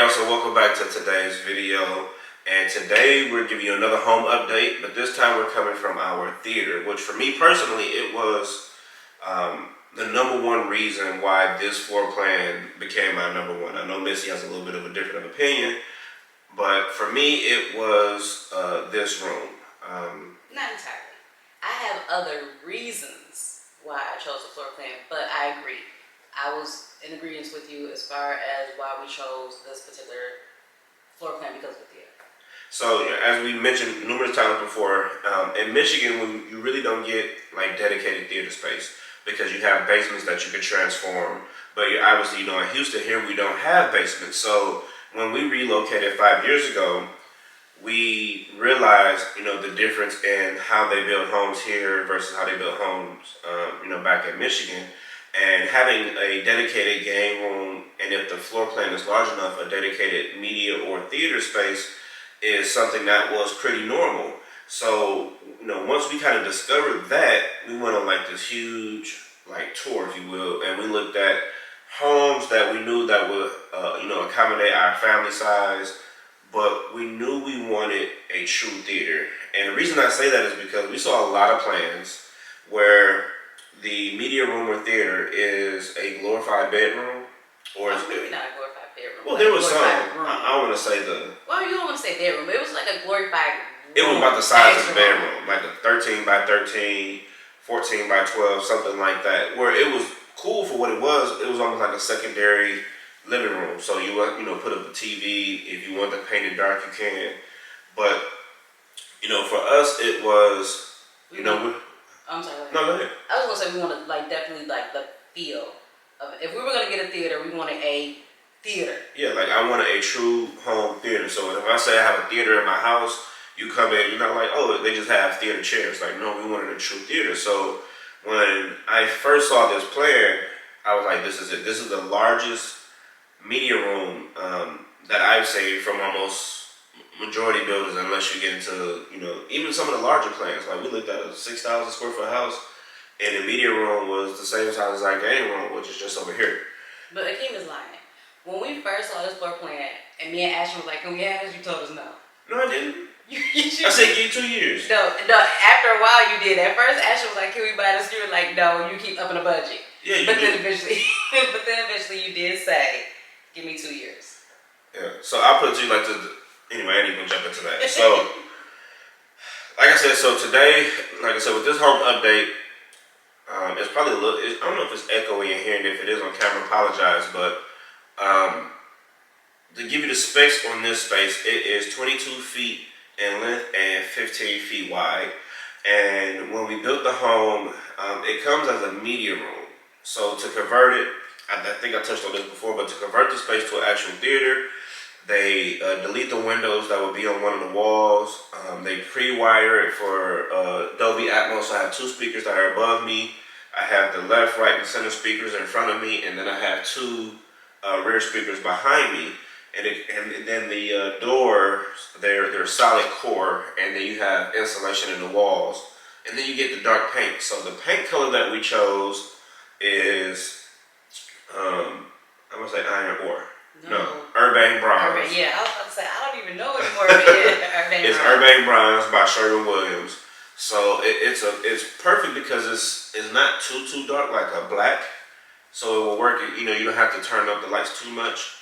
y'all, so welcome back to today's video. And today we're giving you another home update, but this time we're coming from our theater, which for me personally, it was the number one reason why this floor plan became my number one. I know Missie has a little bit of a different opinion, but for me it was this room. Not entirely. I have other reasons why I chose the floor plan, but I agree. I was in agreement with you as far as why we chose this particular floor plan because of the theater. So as we mentioned numerous times before, in Michigan, you really don't get like dedicated theater space because you have basements that you can transform. But obviously, in Houston here, we don't have basements. So when we relocated 5 years ago, we realized, the difference in how they build homes here versus how they build homes, back in Michigan. And having a dedicated game room, and if the floor plan is large enough, a dedicated media or theater space is something that was pretty normal. So, once we kind of discovered that, we went on like this huge tour, if you will, and we looked at homes that we knew that would, accommodate our family size, but we knew we wanted a true theater. And the reason I say that is because we saw a lot of plans where the media room or theater is a glorified bedroom, or maybe not a glorified bedroom. Well, there was some. I want to say Well, you don't want to say bedroom. It was like a glorified room. It was about the size of the bedroom, like a 13 by 13, 14 by 12, something like that. Where it was cool for what it was. It was almost like a secondary living room. So you put up a TV. If you want to paint it dark, you can. But for us, it was I'm sorry. No, go ahead. I was gonna say we wanted definitely the feel of it. If we were gonna get a theater, we wanted a theater. Yeah, I wanted a true home theater. So if I say I have a theater in my house, you come in, you're not like, oh, they just have theater chairs. No, we wanted a true theater. So when I first saw this plan, I was like, this is it. This is the largest media room that I've seen from almost majority buildings, unless you get into, even some of the larger plans. We looked at a 6,000 square foot house, and the media room was the same size as our game room, which is just over here. But Akeem is lying. When we first saw this floor plan, and me and Ashton was like, can we have this? You told us no. No, I didn't. I said give you 2 years. No, after a while you did. At first, Ashton was like, can we buy this? You were like, no, you keep upping the budget. Yeah, then eventually you did say, give me 2 years. Yeah, so I'll put it to you like this. Anyway, I ain't even jump into that. So, like I said, today, with this home update, it's probably a little, I don't know if it's echoey in here, and if it is on camera, apologize, but to give you the specs on this space, it is 22 feet in length and 15 feet wide. And when we built the home, it comes as a media room. So to convert it, I think I touched on this before, but to convert the space to an actual theater, they delete the windows that would be on one of the walls. They pre-wire it for Dolby Atmos. So I have 2 speakers that are above me. I have the left, right, and center speakers in front of me, and then I have 2 rear speakers behind me. And then the doors, they're solid core, and then you have insulation in the walls. And then you get the dark paint. So the paint color that we chose is, I'm going to say iron ore. No, Urbane Bronze. Yeah, I was about to say, I don't even know anymore. Urbane It's Urbane Bronze by Sherwin-Williams. So it's perfect because it's not too dark like a black. So it will work. You don't have to turn up the lights too much,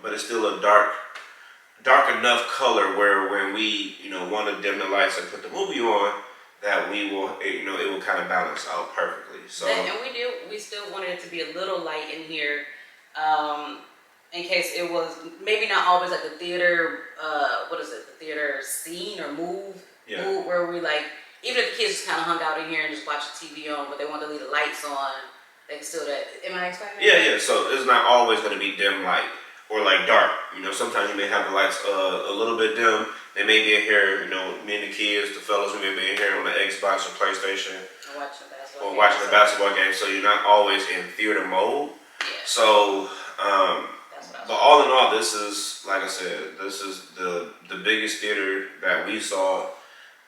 but it's still a dark enough color where when we want to dim the lights and put the movie on, that we will it will kind of balance out perfectly. So and we still wanted it to be a little light in here. In case it was maybe not always like the theater, the theater scene or move where we even if the kids just kind of hung out in here and just watched the TV on, but they wanted to leave the lights on, they can still am I explaining that? Yeah. So it's not always going to be dim light or dark. Sometimes you may have the lights a little bit dim. They may be in here, me and the kids, the fellas, we may be in here on the Xbox or PlayStation. Or watching the basketball game. So you're not always in theater mode. Yeah. So, but all in all, this is, like I said, this is the biggest theater that we saw,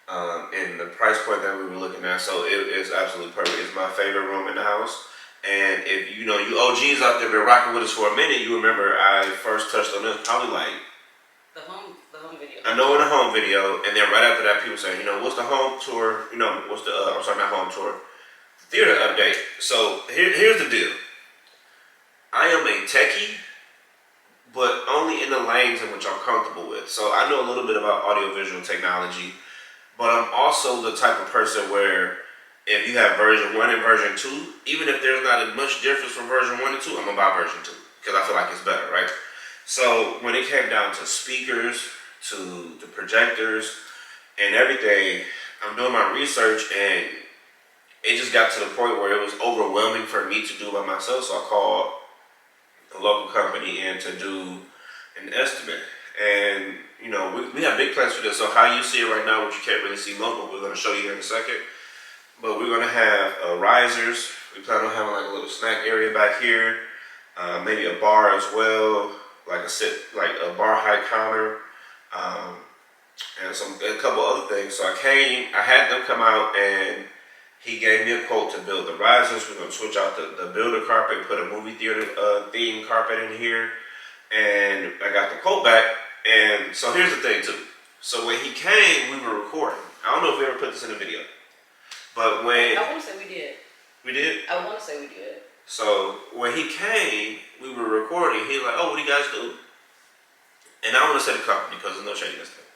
and the price point that we were looking at. So it is absolutely perfect. It's my favorite room in the house, And if you OGs out there been rocking with us for a minute, you remember I first touched on this probably like the home video. I know in the home video, and then right after that, people say, what's the home tour? What's the I'm sorry, not home tour, theater update. So here's the deal. I am a techie, but only in the lanes in which I'm comfortable with. So I know a little bit about audiovisual technology, but I'm also the type of person where if you have version 1 and version 2, even if there's not as much difference from version 1 and 2, I'm going to buy version 2 because I feel like it's better, right? So when it came down to speakers, to the projectors, and everything, I'm doing my research and it just got to the point where it was overwhelming for me to do by myself. So I called a local company in to do an estimate. And, we have big plans for this. So how you see it right now, which you can't really see local, we're going to show you here in a second. But we're going to have risers. We plan on having like a little snack area back here. Maybe a bar as well, like a bar high counter. And a couple other things. So I had them come out and he gave me a quote to build the risers. We're going to switch out the builder carpet, put a movie theater theme carpet in here. And I got the quote back. And so here's the thing too. So when he came, we were recording. I don't know if we ever put this in a video. But when... I want to say we did. We did? I want to say we did. So when he came, we were recording. He was like, "Oh, what do you guys do?" And I don't want to say the company because there's no shadiness there.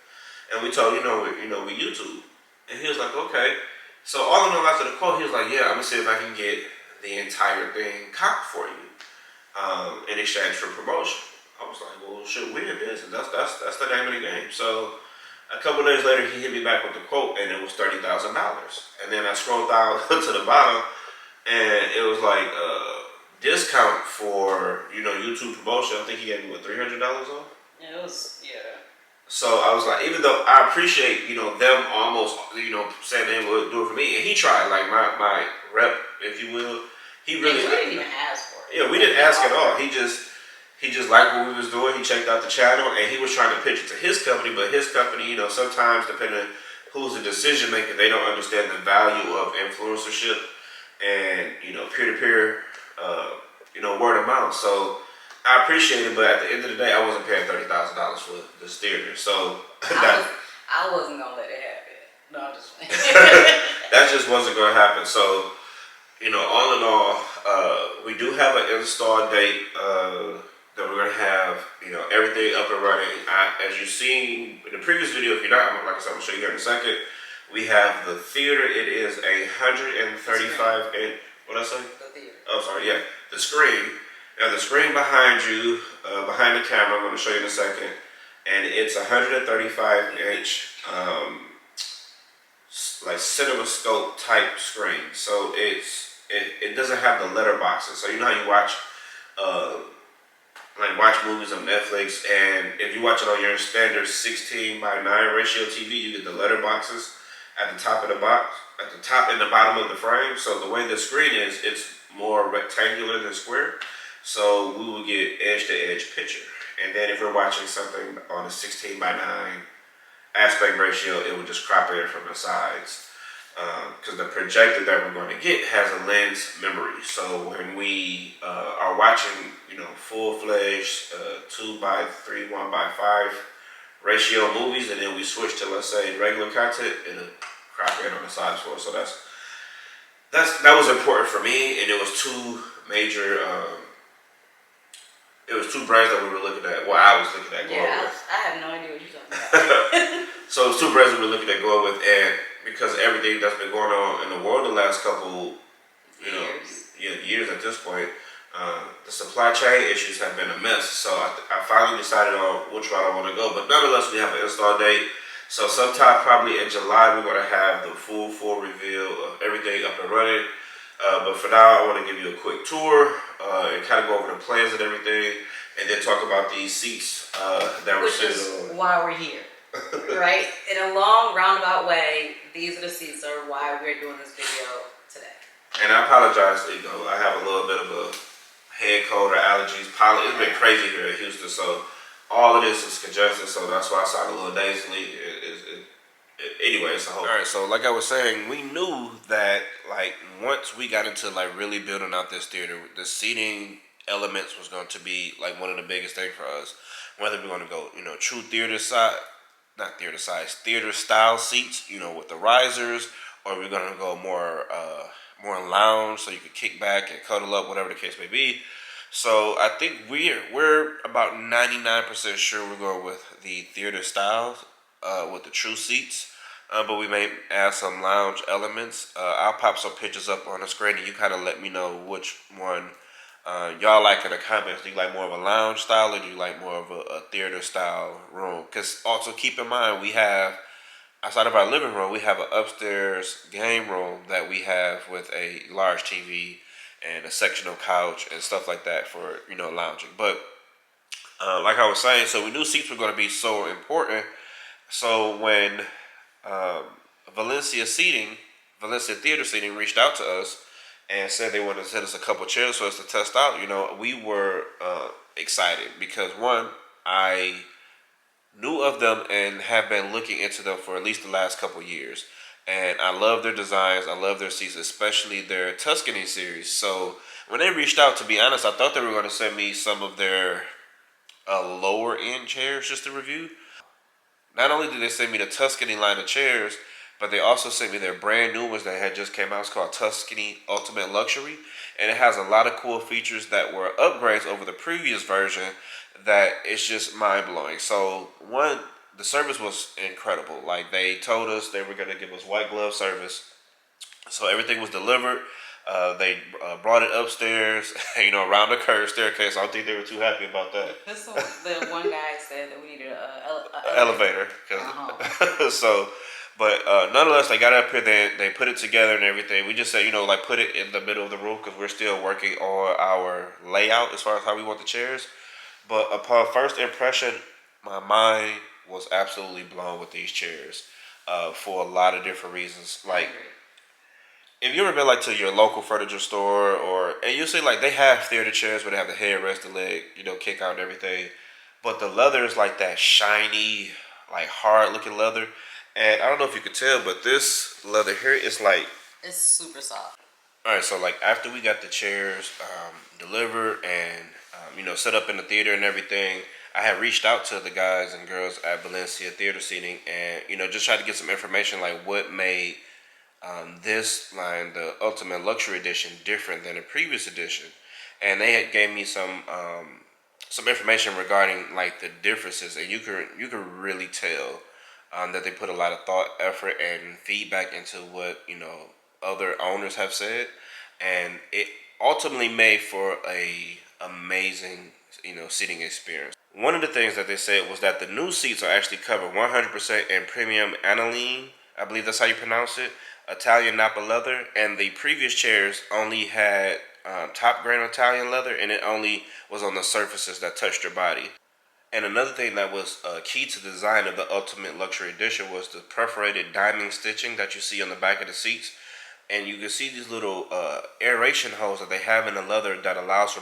And we told, we YouTube. And he was like, "Okay." So all in all, after the quote, he was like, "Yeah, I'm gonna see if I can get the entire thing copped for you in exchange for promotion." I was like, "Well, shit, we're in business. That's the name of the game." So a couple of days later, he hit me back with the quote, and it was $30,000. And then I scrolled down to the bottom, and it was like discount for YouTube promotion. I think he gave me $300 off. Yeah, it was So I was like, even though I appreciate them almost saying they would do it for me, and he tried like my rep, if you will. He really we didn't even ask for it. Yeah, we didn't ask at all. He just liked what we was doing. He checked out the channel and he was trying to pitch it to his company, but his company, sometimes depending on who's the decision maker, they don't understand the value of influencership and peer-to-peer, word of mouth. So I appreciate it, but at the end of the day, I wasn't paying $30,000 for this theater. So I wasn't gonna let it happen. No, I'm just playing. that just wasn't gonna happen. So all in all, we do have an install date that we're gonna have everything up and running. As you've seen in the previous video, if you're not, like I said, I'm gonna show you here in a second. We have the theater. It is 135 inch. What did I say? The theater. Oh, sorry. Yeah, the screen. Now the screen behind you, behind the camera, I'm going to show you in a second, and it's 135 inch, like CinemaScope type screen. So it doesn't have the letter boxes. So you know how you watch, watch movies on Netflix, and if you watch it on your standard 16:9 ratio TV, you get the letter boxes at the top of the box, at the top and the bottom of the frame. So the way the screen is, it's more rectangular than square. So we will get edge-to-edge picture. And then if we're watching something on a 16:9 aspect ratio, it will just crop it from the sides. Because the projector that we're going to get has a lens memory. So when we are watching, full-fledged 2:3, 1:5 ratio movies, and then we switch to, let's say, regular content, it'll crop it on the sides for us. So that was important for me, and it was two major. It was two brands that we were looking at. Well, I was looking at going with. I have no idea what you're talking about. So it was two brands we were looking at going with, and because of everything that's been going on in the world the last couple, years at this point, the supply chain issues have been a mess. So I finally decided on which route I want to go. But nonetheless, we have an install date. So sometime probably in July, we're going to have the full reveal of everything up and running. But for now, I want to give you a quick tour and kind of go over the plans and everything, and then talk about these seats that we're sitting on. Which is why we're here, right? In a long, roundabout way, these are the seats are why we're doing this video today. And I apologize, I have a little bit of a head cold or allergies. It's been crazy here in Houston, so all of this is congested, so that's why I sound a little nasally. Anyway, it's a whole. All right, so like I was saying, we knew that like once we got into like really building out this theater, the seating elements was going to be like one of the biggest things for us. Whether we're going to go, true theater side, not theater size, theater style seats, with the risers, or we're going to go more lounge, so you could kick back and cuddle up, whatever the case may be. So I think we're about 99% sure we're going with the theater styles with the true seats. But we may add some lounge elements. I'll pop some pictures up on the screen, and you kind of let me know which one y'all like in the comments. Do you like more of a lounge style, or do you like more of a theater style room? Because also keep in mind, we have outside of our living room, we have an upstairs game room that we have with a large TV and a sectional couch and stuff like that for lounging. But like I was saying, so we knew seats were going to be so important. So when um, Valencia Valencia Theater Seating reached out to us and said they wanted to send us a couple chairs for us to test out, we were excited because one, I knew of them and have been looking into them for at least the last couple years. And I love their designs. I love their seats, especially their Tuscany series. So when they reached out, to be honest, I thought they were going to send me some of their lower end chairs just to review. Not only did they send me the Tuscany line of chairs, but they also sent me their brand new ones that had just came out. It's called Tuscany Ultimate Luxury, and it has a lot of cool features that were upgrades over the previous version. That it's just mind blowing. So one, the service was incredible. Like they told us they were gonna give us white glove service, so everything was delivered. They brought it upstairs, around the curved staircase. I don't think they were too happy about that. That's the one guy said that we needed a elevator. So, but nonetheless, they got it up here. They put it together and everything. We just said, like put it in the middle of the room because we're still working on our layout as far as how we want the chairs. But upon first impression, my mind was absolutely blown with these chairs for a lot of different reasons. Like, if you ever been like to your local furniture store, and you see like they have theater chairs where they have the headrest, the leg, kick out and everything, but the leather is like that shiny, like hard looking leather. And I don't know if you could tell, but this leather here is like it's super soft. All right, so like after we got the chairs delivered and set up in the theater and everything, I had reached out to the guys and girls at Valencia Theater Seating and just tried to get some information like what made this line, the Ultimate Luxury Edition, different than the previous edition, and they had gave me some information regarding like the differences, and you could really tell that they put a lot of thought, effort, and feedback into what other owners have said, and it ultimately made for a amazing seating experience. One of the things that they said was that the new seats are actually covered 100% in premium aniline. I believe that's how you pronounce it. Italian Napa leather, and the previous chairs only had top grain Italian leather, and it only was on the surfaces that touched your body. And another thing that was key to the design of the Ultimate Luxury Edition was the perforated diamond stitching that you see on the back of the seats. And you can see these little aeration holes that they have in the leather that allows for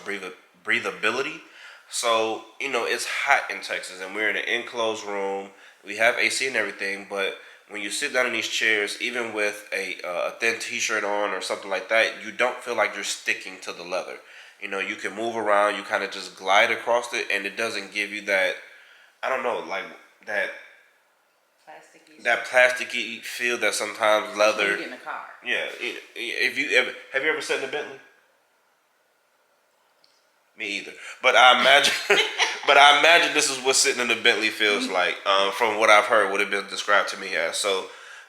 breathability. So, it's hot in Texas and we're in an enclosed room. We have AC and everything, but when you sit down in these chairs, even with a thin t-shirt on or something like that, you don't feel like you're sticking to the leather. You can move around, you kind of just glide across it, and it doesn't give you that, I don't know, like that plasticky feel that sometimes leather. You get in the car. Yeah. If you ever have you ever sat in a Bentley? Me either. But I imagine this is what sitting in a Bentley feels like. From what I've heard, what it been described to me as. So,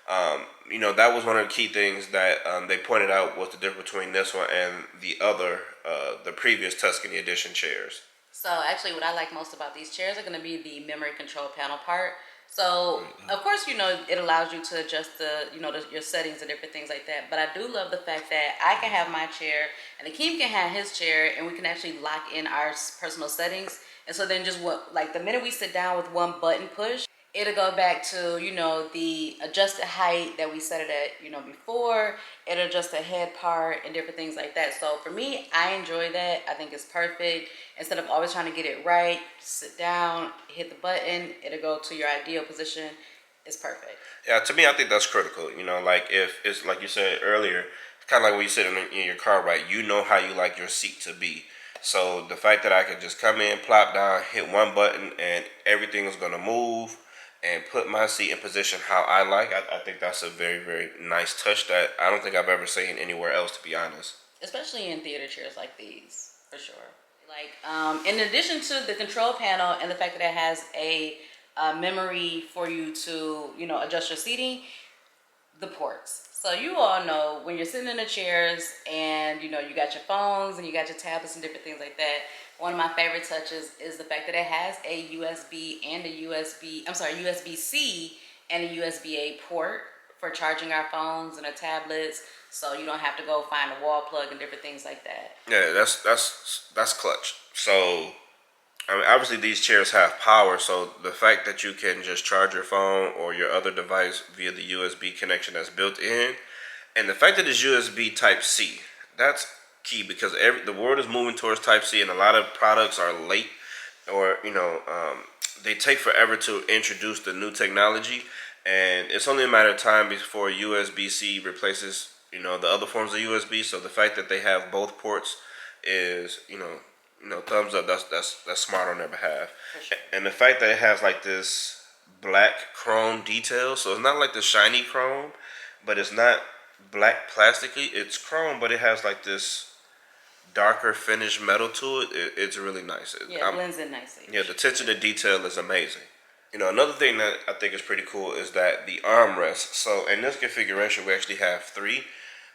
that was one of the key things that they pointed out was the difference between this one and the previous Tuscany edition chairs. So actually, what I like most about these chairs are going to be the memory control panel part. So of course, it allows you to adjust your settings and different things like that. But I do love the fact that I can have my chair and Akeem can have his chair, and we can actually lock in our personal settings. And so then the minute we sit down with one button push, it'll go back to, the adjusted height that we set it at, before. It'll adjust the head part and different things like that. So for me, I enjoy that. I think it's perfect. Instead of always trying to get it right, sit down, hit the button, it'll go to your ideal position is perfect. Yeah, to me, I think that's critical. You know, like if it's like you said earlier, it's kind of like when you sit in your car, right? You know how you like your seat to be. So the fact that I can just come in, plop down, hit one button, and everything is gonna move, and put my seat in position how I like, I think that's a very, very nice touch that I don't think I've ever seen anywhere else, to be honest. Especially in theater chairs like these, for sure. Like, in addition to the control panel and the fact that it has a memory for you to, adjust your seating, the ports. So you all know when you're sitting in the chairs and, you got your phones and you got your tablets and different things like that. One of my favorite touches is the fact that it has a USB-C and a USB-A port for charging our phones and our tablets. So you don't have to go find a wall plug and different things like that. Yeah, that's clutch. So I mean, obviously these chairs have power, so the fact that you can just charge your phone or your other device via the USB connection that's built in, and the fact that it's USB Type C, that's key because the world is moving towards Type C, and a lot of products are late, or they take forever to introduce the new technology, and it's only a matter of time before USB-C replaces the other forms of USB. So the fact that they have both ports is thumbs up. That's smart on their behalf. Sure. And the fact that it has like this black chrome detail, so it's not like the shiny chrome, but it's not black plastically. It's chrome, but it has like this darker finished metal to it. It's really nice. Yeah, it blends in nicely. Yeah, the attention to detail is amazing. Another thing that I think is pretty cool is that the armrests. So in this configuration, we actually have three,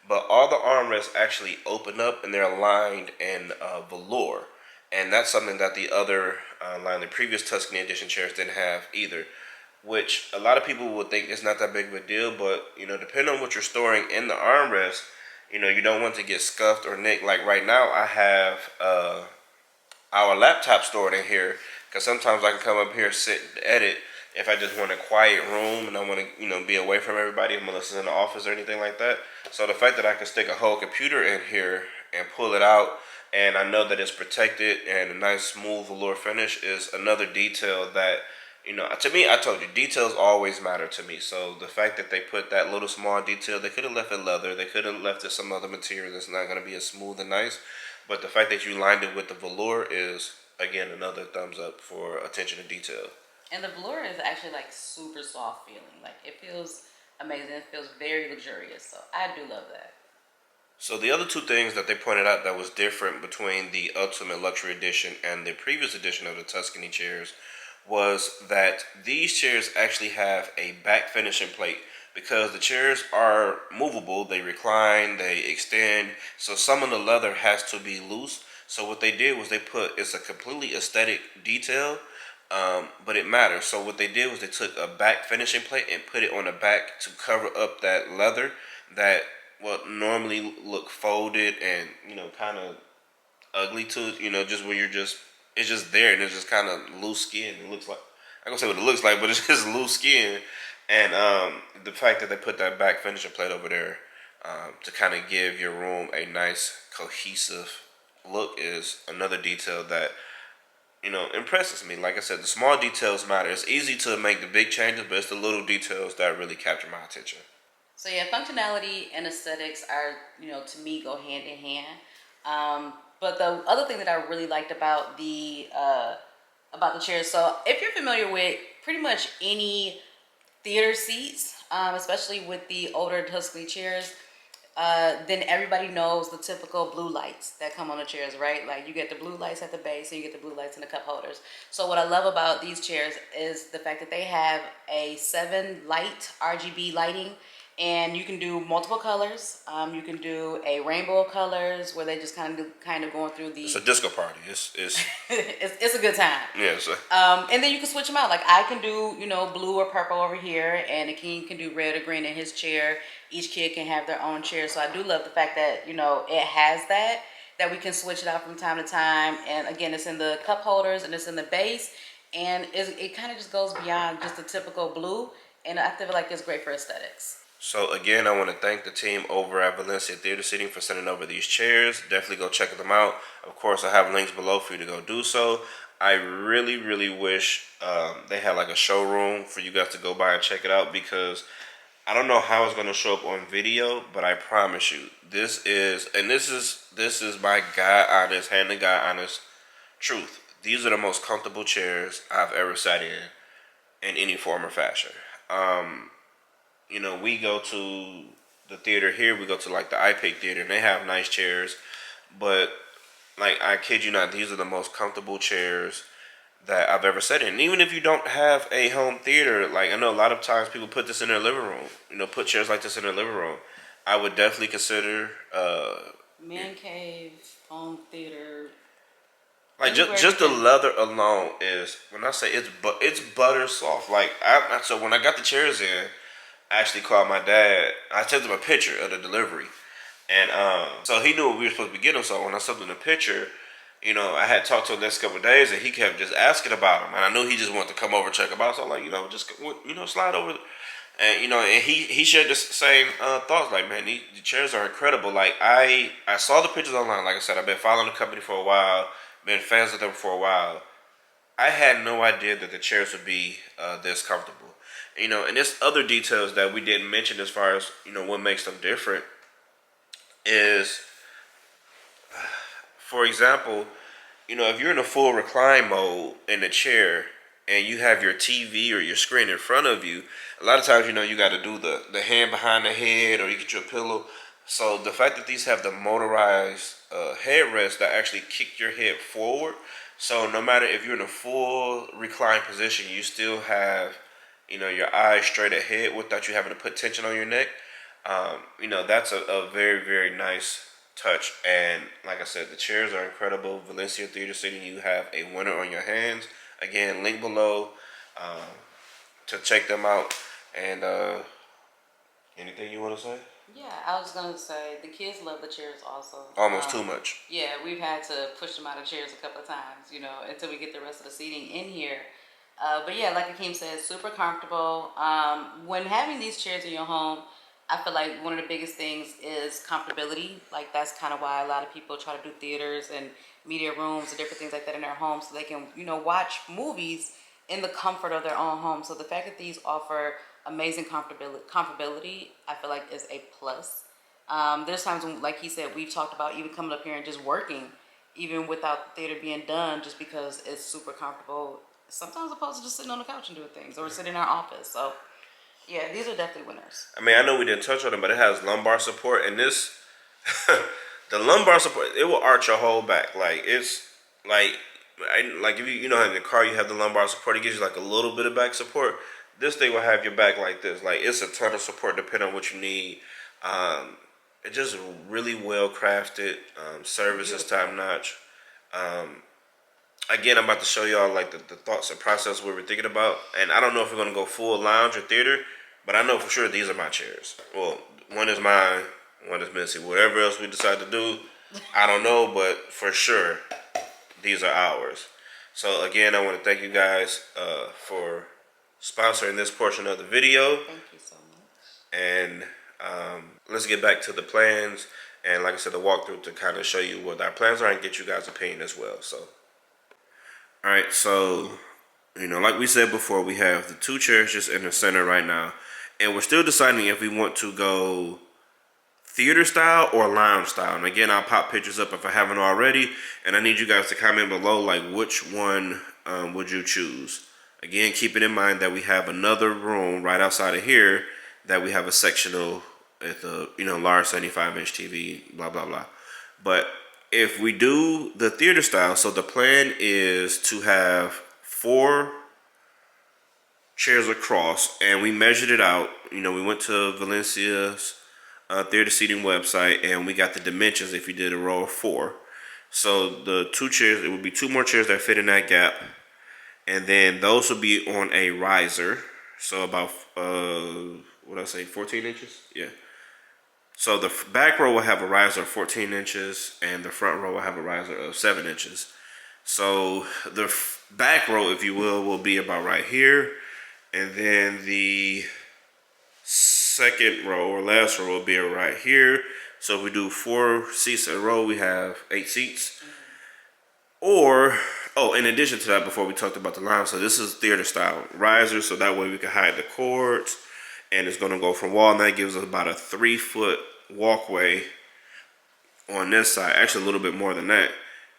but all the armrests actually open up and they're lined in velour, and that's something that the other line, the previous Tuscany edition chairs, didn't have either. Which a lot of people would think is not that big of a deal, but depending on what you're storing in the armrest, you don't want to get scuffed or nicked. Like right now, I have our laptop stored in here because sometimes I can come up here, sit, and edit if I just want a quiet room and I want to be away from everybody, unless it's in the office or anything like that. So the fact that I can stick a whole computer in here and pull it out, and I know that it's protected and a nice smooth velour finish is another detail that to me, I told you, details always matter to me. So the fact that they put that little small detail, they could have left it leather, they could have left it some other material that's not going to be as smooth and nice. But the fact that you lined it with the velour is, again, another thumbs up for attention to detail. And the velour is actually like super soft feeling. Like it feels amazing. It feels very luxurious. So I do love that. So the other two things that they pointed out that was different between the Ultimate Luxury Edition and the previous edition of the Tuscany chairs was that these chairs actually have a back finishing plate because the chairs are movable, they recline, they extend, so some of the leather has to be loose. So what they did was it's a completely aesthetic detail, but it matters. So what they did was they took a back finishing plate and put it on the back to cover up that leather that would normally look folded and kind of ugly to just when it's just there and it's just kind of loose skin. It looks like, I'm gonna say what it looks like, but it's just loose skin. And the fact that they put that back finishing plate over there to kind of give your room a nice cohesive look is another detail that impresses me. Like I said, the small details matter. It's easy to make the big changes, but it's the little details that really capture my attention. So yeah, functionality and aesthetics are, to me, go hand in hand. But the other thing that I really liked about the chairs, so if you're familiar with pretty much any theater seats, especially with the older Tuscany chairs, then everybody knows the typical blue lights that come on the chairs, right? Like you get the blue lights at the base and you get the blue lights in the cup holders. So what I love about these chairs is the fact that they have a 7 light RGB lighting. And you can do multiple colors. You can do a rainbow of colors where they just kind of going through the. It's a disco party. It's it's a good time. Yeah. And then you can switch them out. Like I can do blue or purple over here, and Akeem can do red or green in his chair. Each kid can have their own chair. So I do love the fact that it has that we can switch it out from time to time. And again, it's in the cup holders and it's in the base, and it kind of just goes beyond just the typical blue. And I feel like it's great for aesthetics. So again, I want to thank the team over at Valencia Theater Seating for sending over these chairs. Definitely go check them out. Of course, I have links below for you to go do so. I really, really wish they had like a showroom for you guys to go by and check it out, because I don't know how it's going to show up on video, but I promise you, this is my God honest, hand to God honest truth. These are the most comfortable chairs I've ever sat in any form or fashion. You know, we go to the theater here. We go to like the iPic theater, and they have nice chairs. But like, I kid you not, these are the most comfortable chairs that I've ever sat in. And even if you don't have a home theater, like, I know a lot of times people put this in their living room. You know, put chairs like this in their living room. I would definitely consider man cave, home theater. like just the leather alone is, when I say it's butter soft. Like, so when I got the chairs in, I actually called my dad. I sent him a picture of the delivery, and so he knew what we were supposed to be getting. So when I sent him the picture, you know, I had talked to him the next couple of days, and he kept just asking about him, and I knew he just wanted to come over and check him out. So I'm like, you know, just slide over, and you know, and he shared the same thoughts. Like, man, the chairs are incredible. Like, I saw the pictures online. Like I said, I've been following the company for a while, been fans of them for a while. I had no idea that the chairs would be this comfortable. You know, and there's other details that we didn't mention as far as, you know, what makes them different is, for example, you know, if you're in a full recline mode in the chair and you have your TV or your screen in front of you, a lot of times, you know, you got to do the hand behind the head, or you get your pillow. So the fact that these have the motorized headrests that actually kick your head forward, so no matter if you're in a full recline position, you still have, you know, your eyes straight ahead without you having to put tension on your neck. You know, that's a very, very nice touch. And like I said, the chairs are incredible. Valencia Theater Seating, you have a winner on your hands. Again, link below to check them out. And anything you want to say? Yeah, I was gonna say the kids love the chairs also. Almost too much. Yeah, we've had to push them out of chairs a couple of times, you know, until we get the rest of the seating in here. But yeah, like Akeem said, super comfortable. When having these chairs in your home, I feel like one of the biggest things is comfortability. Like, that's kind of why a lot of people try to do theaters and media rooms and different things like that in their homes, so they can, you know, watch movies in the comfort of their own home. So the fact that these offer amazing comfortability, I feel like is a plus. There's times when, like he said, we've talked about even coming up here and just working, even without the theater being done, just because it's super comfortable. Sometimes opposed to just sitting on the couch and doing things, or sitting in our office. So yeah, these are definitely winners. I mean, I know we didn't touch on it, but it has lumbar support, and this, the lumbar support, it will arch your whole back. Like, it's like if you know, in the car you have the lumbar support, it gives you like a little bit of back support. This thing will have your back like this. Like, it's a ton of support depending on what you need. It's just really well crafted. Service is top notch. Again, I'm about to show y'all like the thoughts and process we were thinking about. And I don't know if we're gonna go full lounge or theater, but I know for sure these are my chairs. Well, one is mine, one is Missie. Whatever else we decide to do, I don't know, but for sure these are ours. So again, I want to thank you guys for sponsoring this portion of the video. Thank you so much. And let's get back to the plans. And like I said, the walkthrough to kind of show you what our plans are and get you guys' opinion as well. So, all right, so, you know, like we said before, we have the two chairs just in the center right now. And we're still deciding if we want to go theater style or lounge style. And again, I'll pop pictures up if I haven't already. And I need you guys to comment below, like, which one would you choose? Again, keeping in mind that we have another room right outside of here that we have a sectional with a, you know, large 75-inch TV, blah, blah, blah. But if we do the theater style, so the plan is to have 4 chairs across, and we measured it out. You know, we went to Valencia's theater seating website, and we got the dimensions if you did a row of 4. So the 2 chairs, it would be 2 more chairs that fit in that gap, and then those will be on a riser. So about, what did I say, 14 inches? Yeah. So the back row will have a riser of 14 inches, and the front row will have a riser of 7 inches. So the back row, if you will be about right here. And then the second row or last row will be right here. So if we do 4 seats in a row, we have 8 seats. Or, oh, in addition to that, before we talked about the lounge, so this is theater style riser, so that way we can hide the cords, and it's going to go from wall, and that gives us about a 3-foot walkway on this side, actually a little bit more than that,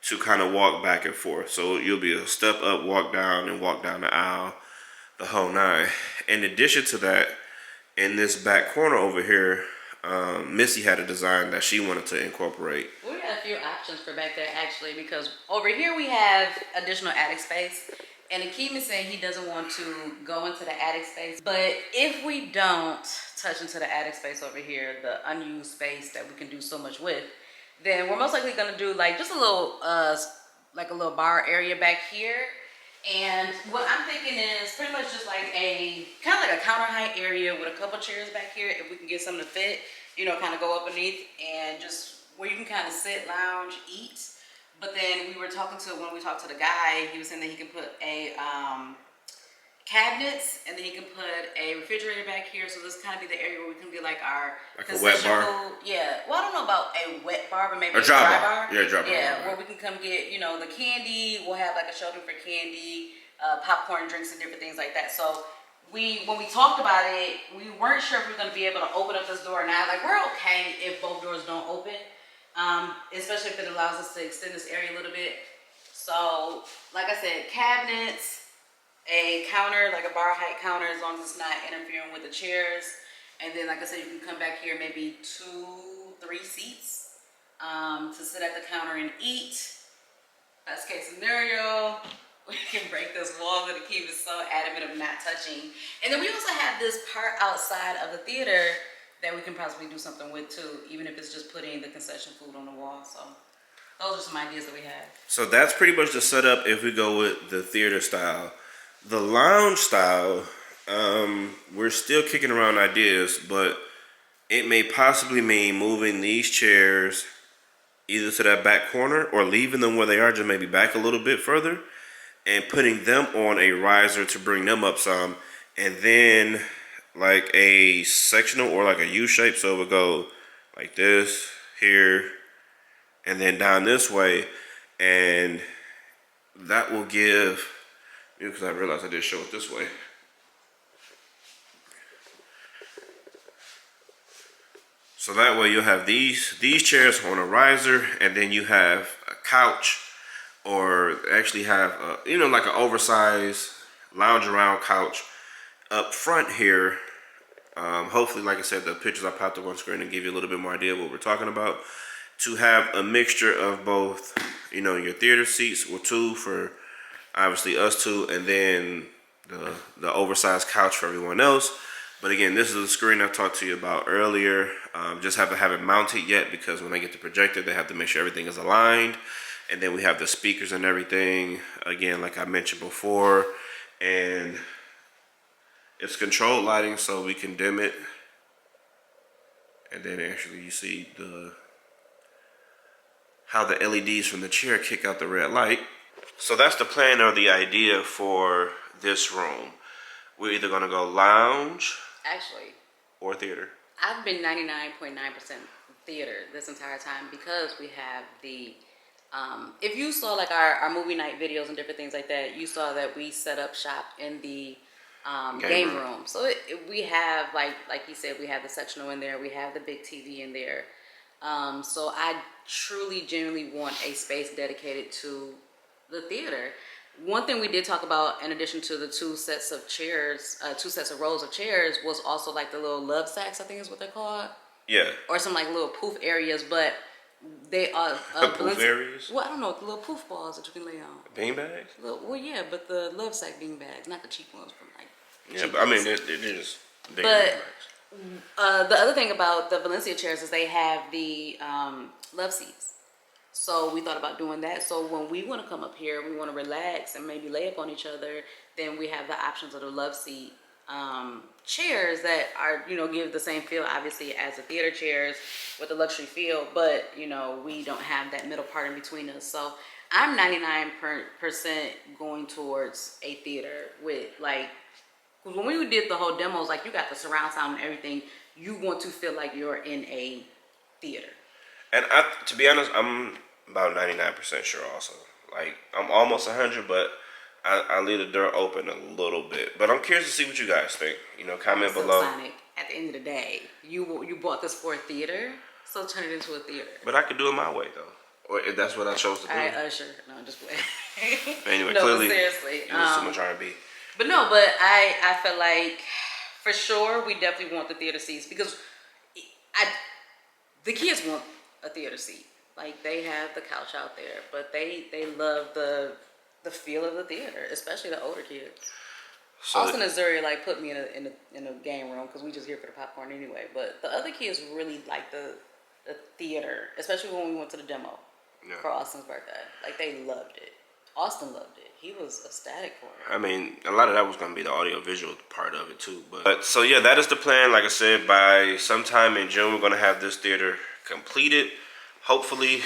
to kind of walk back and forth. So you'll be a step up, walk down, and walk down the aisle, the whole nine. In addition to that, in this back corner over here, Missy had a design that she wanted to incorporate. We got a few options for back there actually, because over here we have additional attic space, and Akeem is saying he doesn't want to go into the attic space. But if we don't touch into the attic space over here, the unused space that we can do so much with, then we're most likely going to do like just a little like a little bar area back here. And what I'm thinking is pretty much just like a kind of like a counter height area with a couple chairs back here, if we can get something to fit, you know, kind of go up underneath, and just where you can kind of sit, lounge, eat. But then we were talking to, when we talked to the guy, he was saying that he can put a cabinets, and then he can put a refrigerator back here. So this kind of be the area where we can get like our like a wet bar. Food. Yeah. Well, I don't know about a wet bar, but maybe a dry bar. Yeah, dry bar. Yeah, where we can come get, you know, the candy. We'll have like a shelter for candy, popcorn, drinks, and different things like that. So when we talked about it, we weren't sure if we were going to be able to open up this door or not. Like, we're okay if both doors don't open, especially if it allows us to extend this area a little bit. So, like I said, cabinets, a counter, like a bar height counter, as long as it's not interfering with the chairs. And then, like I said, you can come back here maybe 2-3 seats to sit at the counter and eat. Best case scenario, we can break this wall that Akeem is so adamant of not touching. And then we also have this part outside of the theater that we can possibly do something with too, even if it's just putting the concession food on the wall. So those are some ideas that we have. So that's pretty much the setup if we go with the theater style. The lounge style, we're still kicking around ideas, but it may possibly mean moving these chairs either to that back corner or leaving them where they are, just maybe back a little bit further, and putting them on a riser to bring them up some, and then like a sectional or like a U shape, so it would go like this here and then down this way, and that will give, because I realized I did show it this way. So that way you'll have these chairs on a riser, and then you have a couch, or actually have a, you know, like an oversized lounge around couch up front here. Hopefully, like I said, the pictures I popped up on screen and give you a little bit more idea of what we're talking about. To have a mixture of both, you know, your theater seats with 2 for obviously us 2, and then the oversized couch for everyone else. But again, this is the screen I talked to you about earlier. Just haven't have it mounted yet, because when they get the projector, they have to make sure everything is aligned. And then we have the speakers and everything, again, like I mentioned before. And it's controlled lighting, so we can dim it. And then actually you see how the LEDs from the chair kick out the red light. So that's the plan or the idea for this room. We're either gonna go lounge, actually, or theater. I've been 99.9% theater this entire time, because we have the, if you saw like our movie night videos and different things like that, you saw that we set up shop in the game room. So we have, like you said, we have the sectional in there, we have the big TV in there. So I truly, genuinely want a space dedicated to the theater. One thing we did talk about, in addition to the 2 sets of chairs, 2 sets of rows of chairs, was also like the little love sacks, I think is what they're called. Yeah. Or some like little poof areas, but they are poof areas. Well, I don't know, the little poof balls that you can lay on. Bean bags. Well, yeah, but the love sack bean bags, not the cheap ones from like. Yeah, but I mean, they're just. But the other thing about the Valencia chairs is they have the love seats. So we thought about doing that. So when we want to come up here, we want to relax and maybe lay up on each other, then we have the options of the love seat chairs that are, you know, give the same feel, obviously, as the theater chairs with the luxury feel, but, you know, we don't have that middle part in between us. So I'm 99% going towards a theater with, like, when we did the whole demos, like, you got the surround sound and everything. you want to feel like you're in a theater. And to be honest, I'm about 99% sure also. Like, I'm almost 100, but I leave the door open a little bit. But I'm curious to see what you guys think. You know, comment below. Sonic, at the end of the day, you bought this for a theater, so turn it into a theater. But I could do it my way, though. Or if that's what I chose to do. All right, Usher. No, just play. Anyway, no, clearly, but seriously. you listen too much R&B. But no, but I feel like, for sure, we definitely want the theater seats because the kids want a theater seat. Like, they have the couch out there, but they love the feel of the theater, especially the older kids. So Austin and Zuri like put me in a game room because we just here for the popcorn anyway. But the other kids really like the theater, especially when we went to the demo for Austin's birthday. Like, they loved it. Austin loved it. He was ecstatic for it. I mean, a lot of that was going to be the audio-visual part of it, too. But so, yeah, that is the plan. Like I said, by sometime in June, we're going to have this theater completed. Hopefully,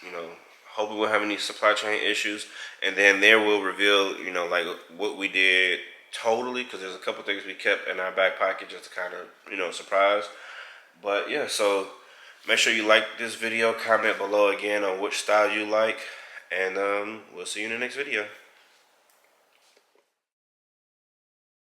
you know, hopefully we won't have any supply chain issues. And then there we'll reveal, you know, like what we did totally. Because there's a couple things we kept in our back pocket just to kind of, you know, surprise. But, yeah, so make sure you like this video. Comment below again on which style you like. And we'll see you in the next video.